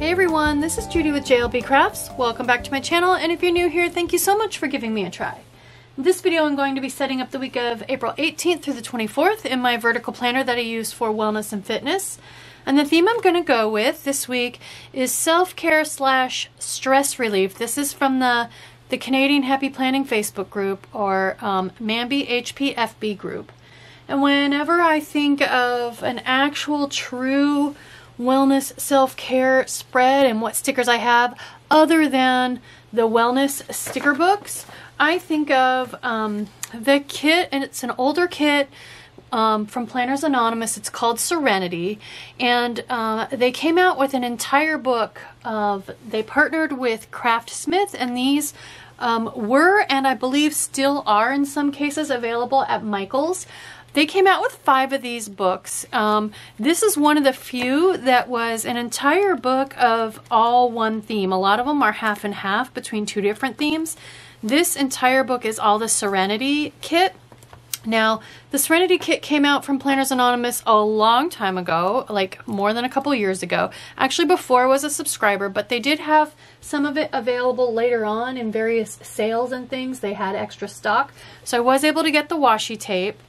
Hey everyone, this is Judi with JLBCrafts. Welcome back to my channel, and if you're new here, thank you so much for giving me a try. In this video, I'm going to be setting up the week of April 18th through the 24th in my vertical planner that I use for wellness and fitness. And the theme I'm going to go with this week is self-care / stress relief. This is from the Canadian Happy Planning Facebook group, or Mambi HPFB group. And whenever I think of an actual true wellness self-care spread and what stickers I have other than the wellness sticker books, I think of the kit, and it's an older kit from Planners Anonymous. It's called Serenity, and they came out with an entire book they partnered with CraftSmith, and these were, and I believe still are in some cases, available at Michael's. They came out with 5 of these books. This is one of the few that was an entire book of all one theme. A lot of them are half and half between 2 different themes. This entire book is all the Serenity kit. Now, the Serenity kit came out from Planners Anonymous a long time ago, like more than a couple years ago. Actually, before I was a subscriber, but they did have some of it available later on in various sales and things. They had extra stock. So I was able to get the washi tape.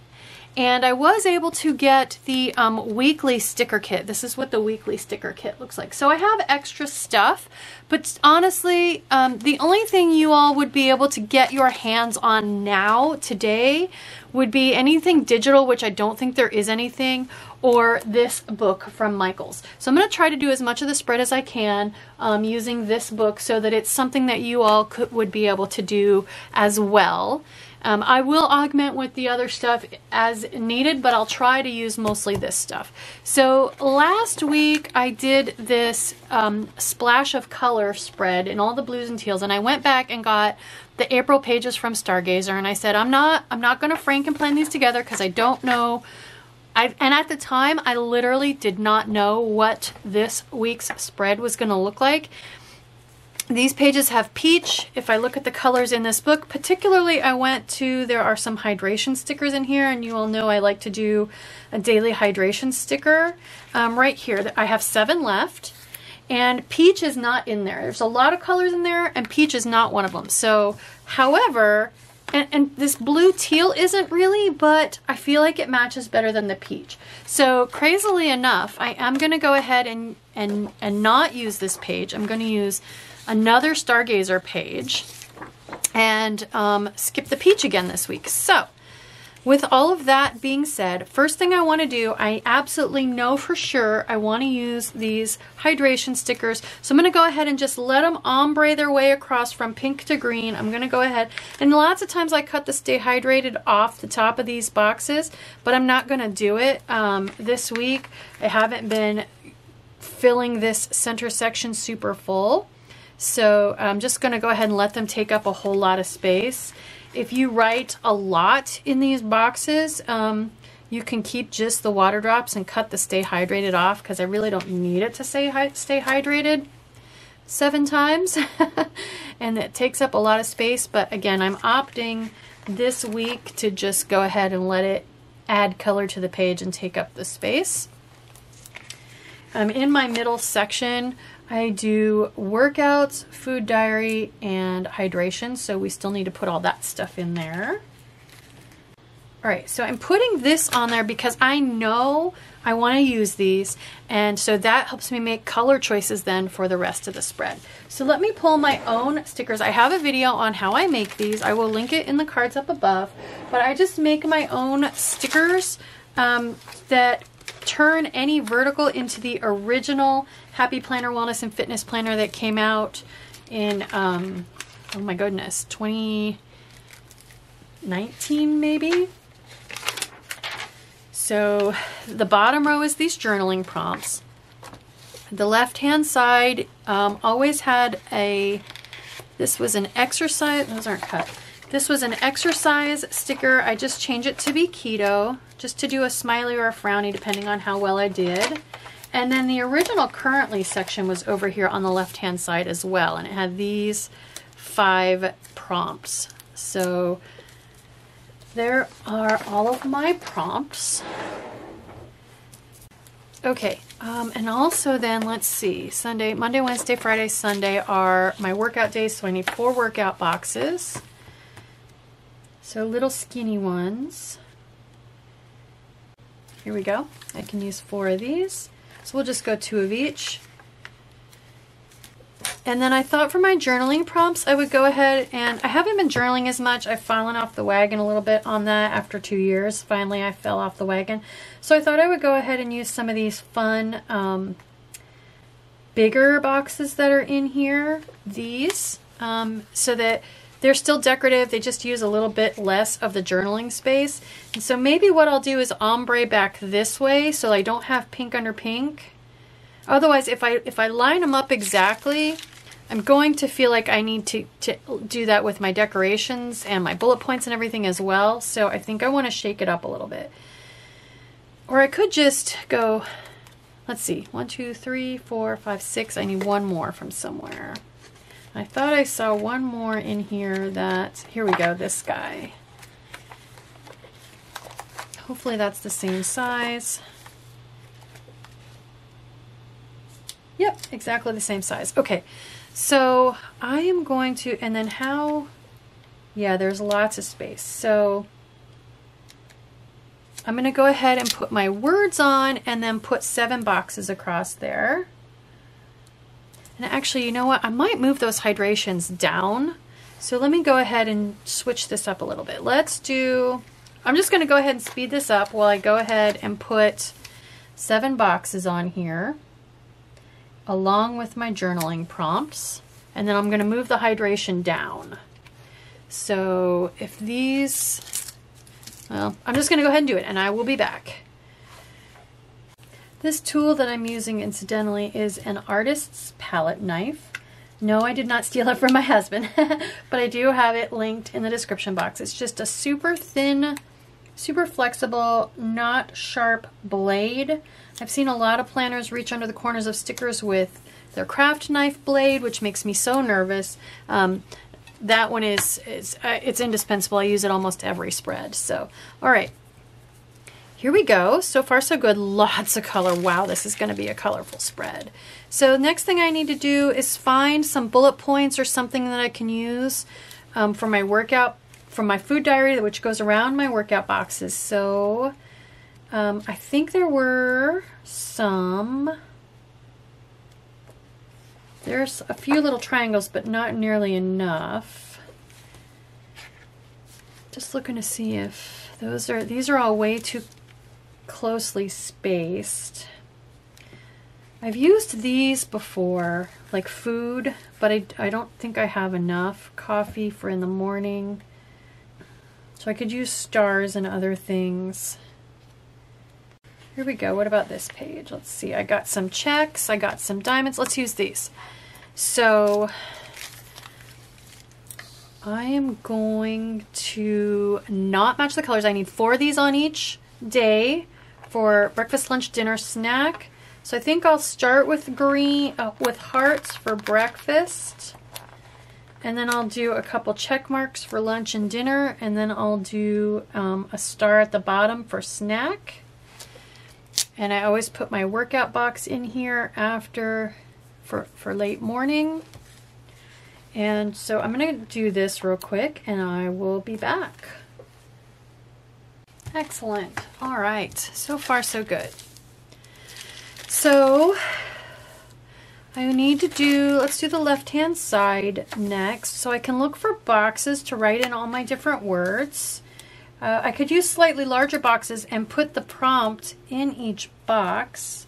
And I was able to get the weekly sticker kit. This is what the weekly sticker kit looks like. So I have extra stuff, but honestly, the only thing you all would be able to get your hands on now, today, would be anything digital, which I don't think there is anything, or this book from Michael's. So I'm going to try to do as much of the spread as I can using this book so that it's something that you all would be able to do as well. I will augment with the other stuff as needed, but I'll try to use mostly this stuff. So last week I did this splash of color spread in all the blues and teals, and I went back and got the April pages from Stargazer, and I said I'm not going to Frankenplan these together because I don't know. And at the time I literally did not know what this week's spread was going to look like. These pages have peach. If I look at the colors in this book, particularly there are some hydration stickers in here, and you all know I like to do a daily hydration sticker. Right here, I have 7 left, and peach is not in there. There's a lot of colors in there, and peach is not one of them. So, however, and this blue teal isn't really, but I feel like it matches better than the peach. So, crazily enough, I am going to go ahead and not use this page. I'm going to use another Stargazer page and skip the peach again this week. So with all of that being said, first thing I want to do, I absolutely know for sure I want to use these hydration stickers. So I'm going to go ahead and just let them ombre their way across from pink to green. I'm going to go ahead, and lots of times I cut the Stay Hydrated off the top of these boxes, but I'm not going to do it this week. I haven't been filling this center section super full. So I'm just going to go ahead and let them take up a whole lot of space. If you write a lot in these boxes, you can keep just the water drops and cut the Stay Hydrated off, because I really don't need it to stay hydrated 7 times. And it takes up a lot of space. But again, I'm opting this week to just go ahead and let it add color to the page and take up the space. In my middle section, I do workouts, food diary, and hydration, so we still need to put all that stuff in there. Alright, so I'm putting this on there because I know I want to use these, and so that helps me make color choices then for the rest of the spread. So let me pull my own stickers. I have a video on how I make these. I will link it in the cards up above, but I just make my own stickers that turn any vertical into the original Happy Planner Wellness and Fitness Planner that came out in, oh my goodness, 2019 maybe? So the bottom row is these journaling prompts. The left-hand side always had this was an exercise, those aren't cut. This was an exercise sticker. I just changed it to be keto, just to do a smiley or a frowny depending on how well I did. And then the original currently section was over here on the left-hand side as well, and it had these 5 prompts. So there are all of my prompts. Okay, and also then let's see, Sunday, Monday, Wednesday, Friday, Sunday are my workout days, so I need 4 workout boxes. So little skinny ones. Here we go. I can use 4 of these. So we'll just go 2 of each. And then I thought for my journaling prompts, I would go ahead and, I haven't been journaling as much. I've fallen off the wagon a little bit on that after 2 years. Finally, I fell off the wagon. So I thought I would go ahead and use some of these fun, bigger boxes that are in here. These, so that they're still decorative. They just use a little bit less of the journaling space. And so maybe what I'll do is ombre back this way so I don't have pink under pink. Otherwise, if I line them up exactly, I'm going to feel like I need to do that with my decorations and my bullet points and everything as well. So I think I want to shake it up a little bit. Or I could just go, let's see, 1, 2, 3, 4, 5, 6. I need 1 more from somewhere. I thought I saw 1 more in here that, here we go, this guy. Hopefully that's the same size. Yep, exactly the same size. Okay, so I am going to, and then how, yeah, there's lots of space. So I'm going to go ahead and put my words on and then put 7 boxes across there. And actually, you know what? I might move those hydrations down. So let me go ahead and switch this up a little bit. Let's do, I'm just going to go ahead and speed this up while I go ahead and put 7 boxes on here, along with my journaling prompts. And then I'm going to move the hydration down. So if these, well, I'm just going to go ahead and do it, and I will be back. This tool that I'm using, incidentally, is an artist's palette knife. No, I did not steal it from my husband, but I do have it linked in the description box. It's just a super thin, super flexible, not sharp blade. I've seen a lot of planners reach under the corners of stickers with their craft knife blade, which makes me so nervous. That one it's indispensable. I use it almost every spread. So, all right. Here we go. So far so good. Lots of color. Wow, this is going to be a colorful spread. So next thing I need to do is find some bullet points or something that I can use for my workout, from my food diary, which goes around my workout boxes. So I think there were some. There's a few little triangles, but not nearly enough. Just looking to see if these are all way too closely spaced. I've used these before, like food, but I don't think I have enough. Coffee for in the morning. So I could use stars and other things. Here we go. What about this page? Let's see. I got some checks. I got some diamonds. Let's use these. So I am going to not match the colors. I need 4 of these on each day for breakfast, lunch, dinner, snack. So I think I'll start with green, with hearts for breakfast. And then I'll do a couple check marks for lunch and dinner. And then I'll do a star at the bottom for snack. And I always put my workout box in here after for late morning. And so I'm going to do this real quick and I will be back. Excellent. All right. So far so good. So I need to do, let's do the left-hand side next. So I can look for boxes to write in all my different words. I could use slightly larger boxes and put the prompt in each box.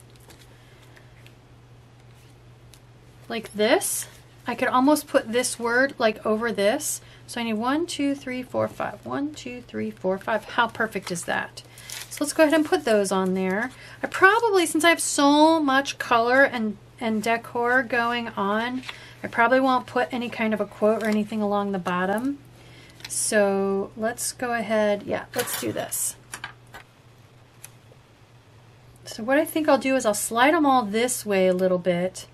Like this. I could almost put this word like over this. So I need 1, 2, 3, 4, 5. 1, 2, 3, 4, 5. How perfect is that? So let's go ahead and put those on there. I probably, since I have so much color and decor going on, I probably won't put any kind of a quote or anything along the bottom. So let's go ahead, yeah, let's do this. So what I think I'll do is I'll slide them all this way a little bit,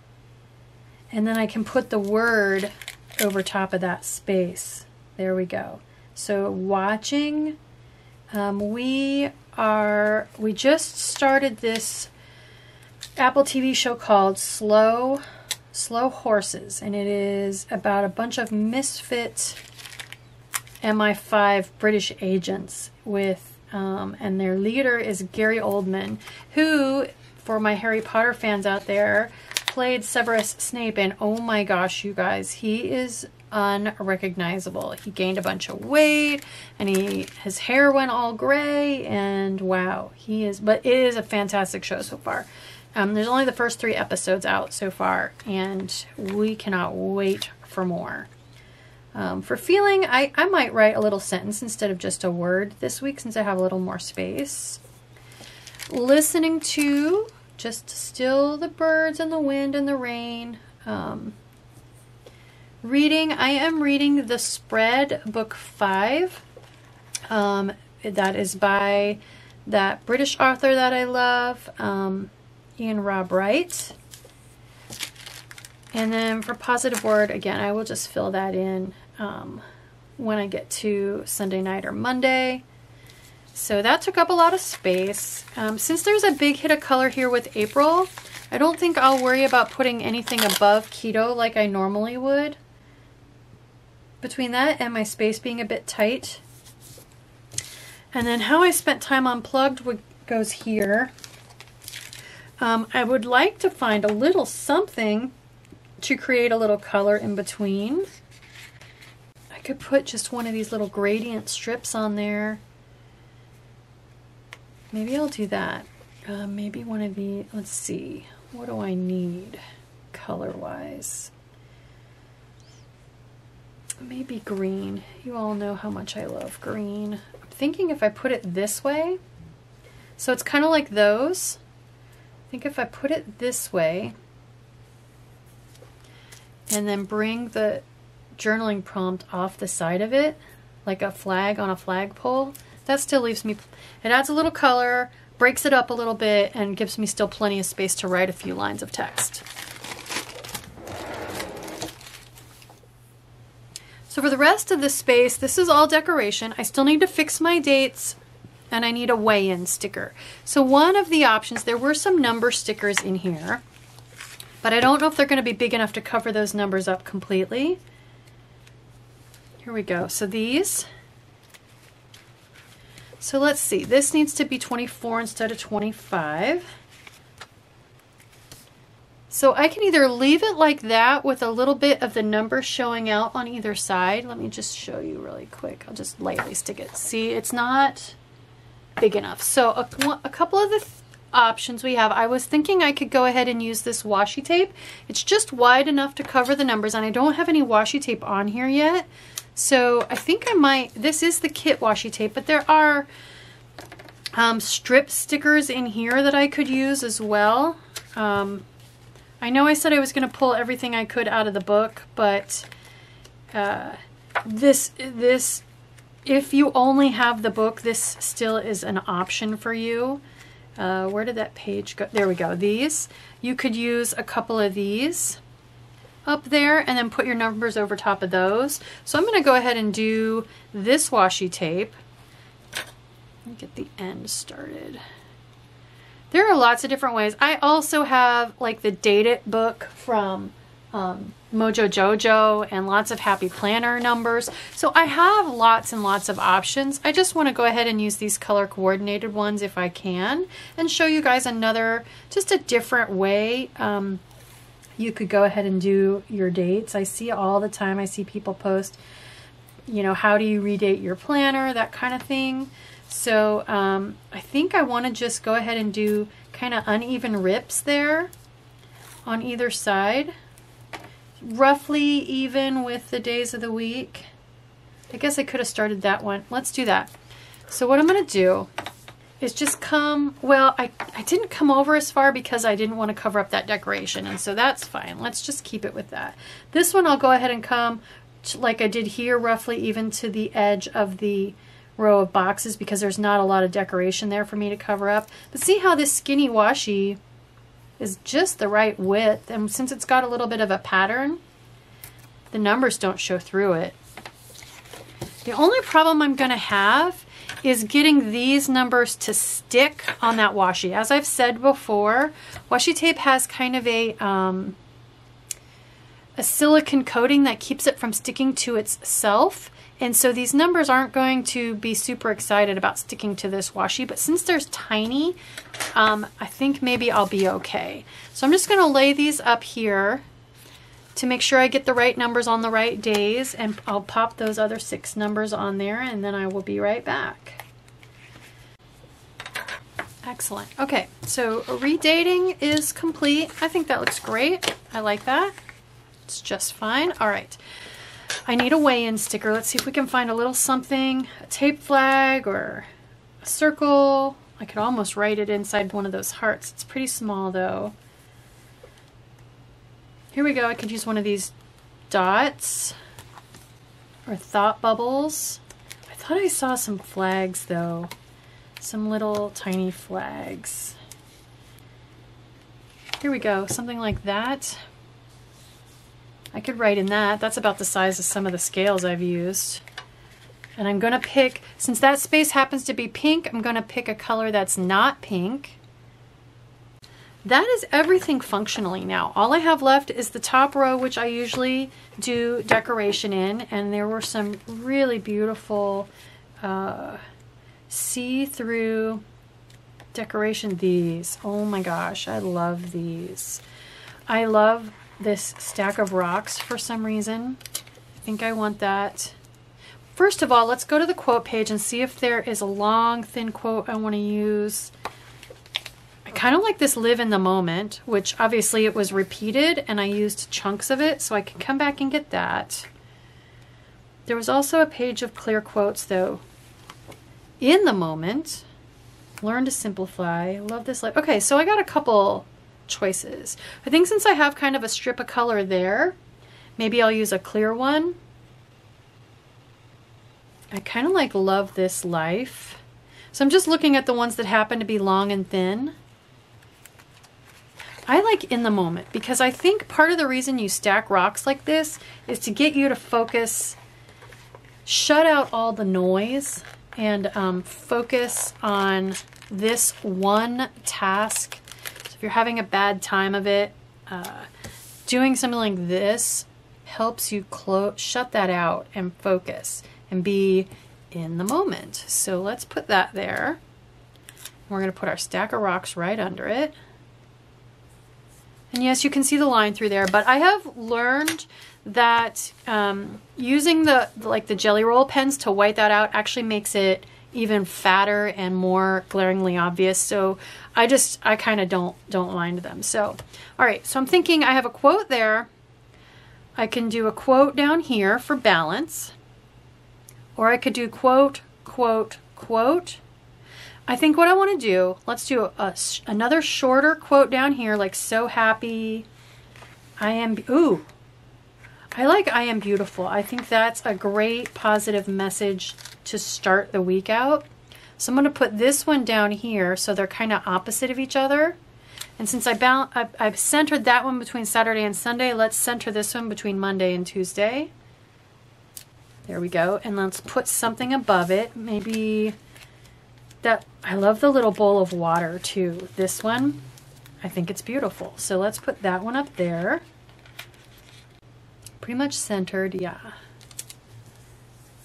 and then I can put the word over top of that space. There we go. So watching, we just started this Apple TV show called Slow Horses, and it is about a bunch of misfit MI5 British agents with, and their leader is Gary Oldman, who, for my Harry Potter fans out there, played Severus Snape, and oh my gosh, you guys, he is unrecognizable. He gained a bunch of weight, and his hair went all gray, and wow, but it is a fantastic show so far. There's only the first 3 episodes out so far, and we cannot wait for more. For feeling, I might write a little sentence instead of just a word this week since I have a little more space. Listening to just still the birds and the wind and the rain. Reading, I am reading The Spread, book 5. That is by that British author that I love, Ian Rob Wright. And then for positive word, again, I will just fill that in when I get to Sunday night or Monday. So that took up a lot of space. Since there's a big hit of color here with April, I don't think I'll worry about putting anything above keto like I normally would. Between that and my space being a bit tight. And then how I spent time unplugged goes here. I would like to find a little something to create a little color in between. I could put just one of these little gradient strips on there. Maybe I'll do that. Maybe one of the, let's see, what do I need color-wise? Maybe green. You all know how much I love green. I'm thinking if I put it this way, so it's kind of like those. I think if I put it this way and then bring the journaling prompt off the side of it, like a flag on a flagpole, that still leaves me, it adds a little color, breaks it up a little bit, and gives me still plenty of space to write a few lines of text. So for the rest of this space, this is all decoration. I still need to fix my dates, and I need a weigh-in sticker. So one of the options, there were some number stickers in here, but I don't know if they're going to be big enough to cover those numbers up completely. Here we go. So these. So let's see. This needs to be 24 instead of 25. So I can either leave it like that with a little bit of the numbers showing out on either side. Let me just show you really quick. I'll just lightly stick it. See, it's not big enough. So a couple of the options we have, I was thinking I could go ahead and use this washi tape. It's just wide enough to cover the numbers, and I don't have any washi tape on here yet. So I think I might, this is the kit washi tape, but there are strip stickers in here that I could use as well. I know I said I was going to pull everything I could out of the book, but this, if you only have the book, this still is an option for you. Where did that page go? There we go. These, you could use a couple of these up there and then put your numbers over top of those. So I'm going to go ahead and do this washi tape. Let me get the end started. There are lots of different ways. I also have like the Date It book from Mojo JoJo and lots of happy planner numbers. So I have lots and lots of options. I just want to go ahead and use these color coordinated ones if I can and show you guys another, just a different way you could go ahead and do your dates. I see all the time, I see people post, you know, how do you redate your planner, that kind of thing. So I think I want to just go ahead and do kind of uneven rips there on either side. Roughly even with the days of the week. I guess I could have started that one. Let's do that. So what I'm going to do is just come, well, I didn't come over as far because I didn't want to cover up that decoration, and so that's fine. Let's just keep it with that. This one I'll go ahead and come like I did here, roughly even to the edge of the row of boxes because there's not a lot of decoration there for me to cover up. But see how this skinny washi is just the right width, and since it's got a little bit of a pattern, the numbers don't show through it. The only problem I'm going to have is getting these numbers to stick on that washi. As I've said before, washi tape has kind of a silicone coating that keeps it from sticking to itself. And so these numbers aren't going to be super excited about sticking to this washi, but since they're tiny, I think maybe I'll be okay. So I'm just gonna lay these up here to make sure I get the right numbers on the right days, and I'll pop those other 6 numbers on there, and then I will be right back. Excellent. Okay, so redating is complete. I think that looks great. I like that. It's just fine. All right. I need a weigh-in sticker. Let's see if we can find a little something, a tape flag or a circle. I could almost write it inside one of those hearts. It's pretty small though. Here we go. I could use one of these dots or thought bubbles. I thought I saw some flags though. Some little tiny flags. Here we go. Something like that. I could write in that. That's about the size of some of the scales I've used. And I'm going to pick, since that space happens to be pink, I'm going to pick a color that's not pink. That is everything functionally now. All I have left is the top row, which I usually do decoration in. And there were some really beautiful see-through decoration. These. Oh my gosh, I love these. I love this stack of rocks for some reason. I think I want that. First of all, let's go to the quote page and see if there is a long, thin quote I want to use. I kind of like this live in the moment, which obviously it was repeated and I used chunks of it, so I can come back and get that. There was also a page of clear quotes though. In the moment, learn to simplify. Love this life. Okay, so I got a couple choices. I think since I have kind of a strip of color there, maybe I'll use a clear one. I kind of like love this life. So I'm just looking at the ones that happen to be long and thin. I like in the moment because I think part of the reason you stack rocks like this is to get you to focus, shut out all the noise, and focus on this one task. So if you're having a bad time of it, doing something like this helps you shut that out and focus and be in the moment. So let's put that there. We're going to put our stack of rocks right under it. And yes, you can see the line through there, but I have learned that using the jelly roll pens to white that out actually makes it even fatter and more glaringly obvious. So I kind of don't line them. So, all right, so I'm thinking I have a quote there. I can do a quote down here for balance, or I could do quote, quote, quote. I think what I want to do, let's do another shorter quote down here, like so happy. Ooh, I like I am beautiful. I think that's a great positive message to start the week out. So I'm going to put this one down here so they're kind of opposite of each other. And since I've centered that one between Saturday and Sunday, let's center this one between Monday and Tuesday. There we go. And let's put something above it. Maybe that, I love the little bowl of water too. This one, I think it's beautiful. So let's put that one up there. Pretty much centered, yeah.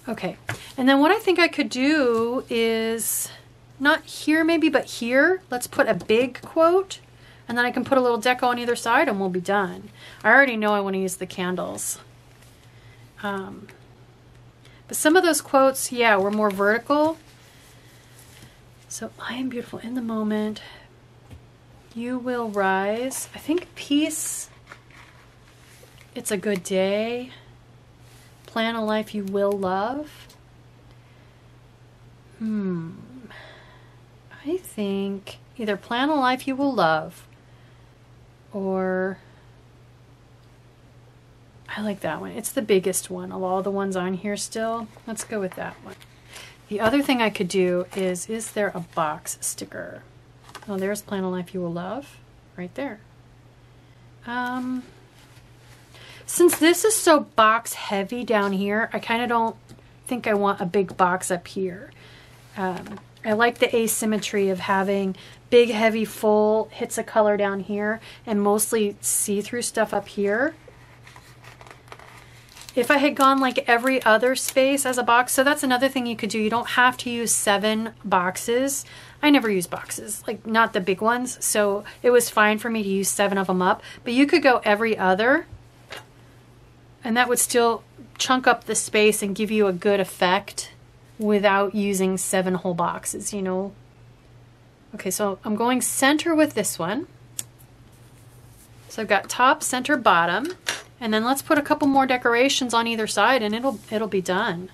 Okay, and then what I think I could do is, not here maybe, but here, let's put a big quote, and then I can put a little deco on either side and we'll be done. I already know I want to use the candles. But some of those quotes, yeah, were more vertical. So I am beautiful in the moment. You will rise. I think peace. It's a good day. Plan a life you will love. I think either plan a life you will love, or I like that one. It's the biggest one of all the ones on here still. Let's go with that one. The other thing I could do is there a box sticker? Oh, there's plan a life you will love right there. Since this is so box heavy down here, I kind of don't think I want a big box up here. I like the asymmetry of having big, heavy, full hits of color down here and mostly see-through stuff up here. If I had gone like every other space as a box, so that's another thing you could do. You don't have to use 7 boxes. I never use boxes, like not the big ones. So it was fine for me to use 7 of them up, but you could go every other and that would still chunk up the space and give you a good effect without using 7 whole boxes, you know. Okay, so I'm going center with this one. So I've got top, center, bottom. And then let's put a couple more decorations on either side and it'll be done.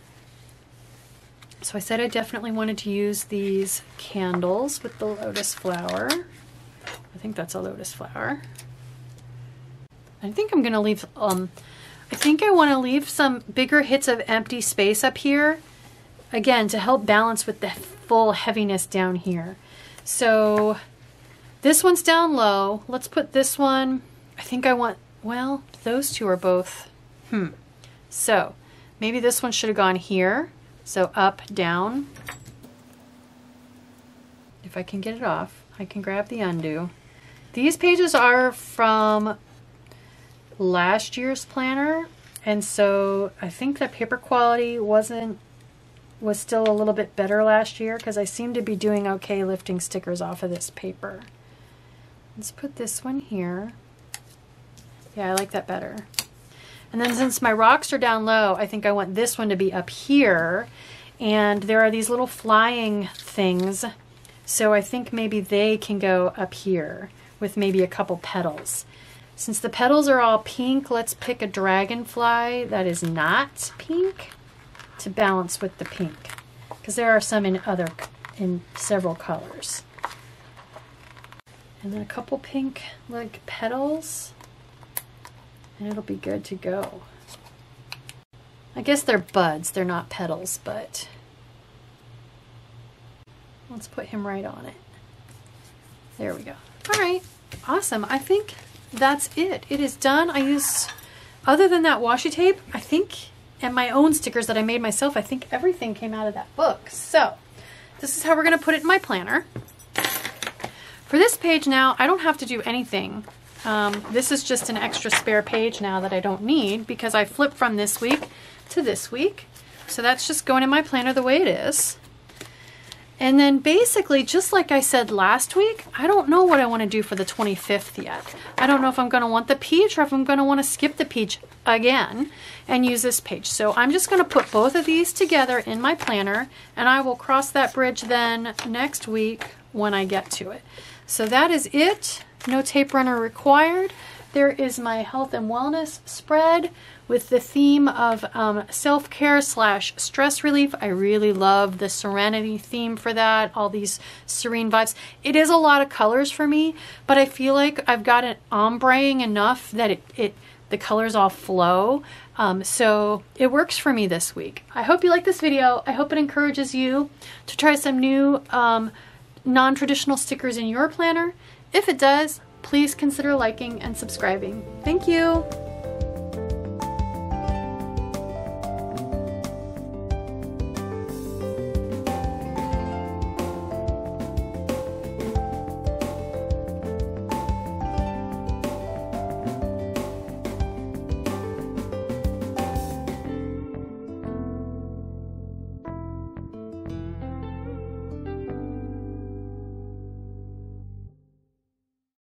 So I said I definitely wanted to use these candles with the lotus flower. I think that's a lotus flower. I think I'm gonna leave, I think I wanna leave some bigger hits of empty space up here, again, to help balance with the full heaviness down here. So this one's down low. Let's put this one, I think I want, well, those two are both, So maybe this one should have gone here. So up, down. If I can get it off, I can grab the undo. These pages are from last year's planner. And so I think the paper quality was still a little bit better last year because I seem to be doing okay lifting stickers off of this paper. Let's put this one here. Yeah, I like that better. And then since my rocks are down low, I think I want this one to be up here. And there are these little flying things. So I think maybe they can go up here with maybe a couple petals. Since the petals are all pink, let's pick a dragonfly that is not pink to balance with the pink. Because there are some in several colors. And then a couple pink like petals. And it'll be good to go. I guess they're buds, they're not petals, but let's put him right on it. There we go. All right, awesome. I think that's it. It is done. I used, other than that washi tape, I think, and my own stickers that I made myself, I think everything came out of that book. So this is how we're gonna put it in my planner. For this page now, I don't have to do anything. This is just an extra spare page now that I don't need because I flipped from this week to this week. So that's just going in my planner the way it is. And then basically, just like I said last week, I don't know what I want to do for the 25th yet. I don't know if I'm going to want the peach or if I'm going to want to skip the peach again and use this page. So I'm just going to put both of these together in my planner and I will cross that bridge then next week when I get to it. So that is it. No tape runner required. There is my health and wellness spread with the theme of self-care / stress relief. I really love the Serenity theme for that, all these serene vibes. It is a lot of colors for me, but I feel like I've got it ombreing enough that the colors all flow. So it works for me this week. I hope you like this video. I hope it encourages you to try some new non-traditional stickers in your planner. If it does, please consider liking and subscribing. Thank you.